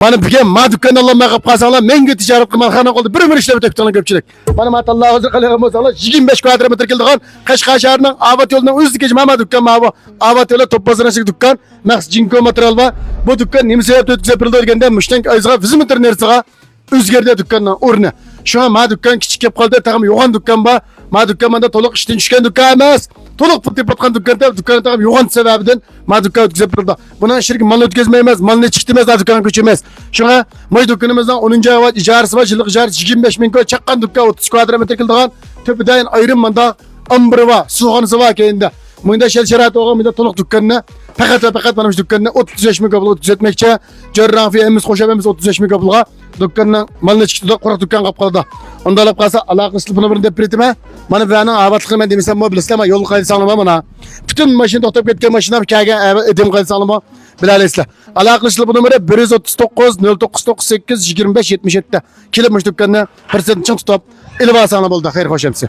Bana bugün ma dükkanı Allah'ıma kapı kalsanlar menge ticaret kımarhane oldu. Bir işlep ötüktüğünü köpçülük. Bana mat Allah'a hazır kalıyor olsalar 25 kilometre kildiğin Kaşgar şehrinin Avat yolundan üz dikeci mama dükkan ma bu. Avat yolu Topbazı'na çık dükkan. Max Cinko material var. Bu dükkan nemi sebep ötükse pırıldı örgende müştenk ayızga vizimitir nersiga üzgerde dükkandan urne. Şu an ma dükkan küçük yap kaldı takım yoğun dükkan var. Ma dükkan manda toluk işten düşken dükkan emas. Toluk pıtı patkan dükkan takım yoğun sebebinden ma dükkan ötükse pırıldı. Buna şirk mal ötkezmeyemez, mal ne çıktımaz da dükkan köçemez. Şuna may dükkanımızdan 10. ayvat icarısı var, yıllık icarısı 25 bin koy çakkan dükkan 30 kilometre kildiğin töpüden ayrım manda ambırı var, suğanısı var kendinde. Munda şerat oğan munda toluk dükkanına fakat benim dükkanına 35 bin kapılı 30 etmekçe cerrahi emiz koşabemiz 35 bin kapılığa dükkanına malını çıktı da kurak dükkan kapkalıda. Onda alıp kalsa alakasız bunu birinde pritime bana beyanın avatlığı ben demişsem mobil isteme yol kaydı sağlama bana. Bütün maşını tohtap etken maşına bir kâge edim kaydı sağlama bilal esle. Alakasız bu numara 139 0998 25 77 kilometre dükkanına persentin tutup ilva sağlama oldu. Hayır hoş emsi.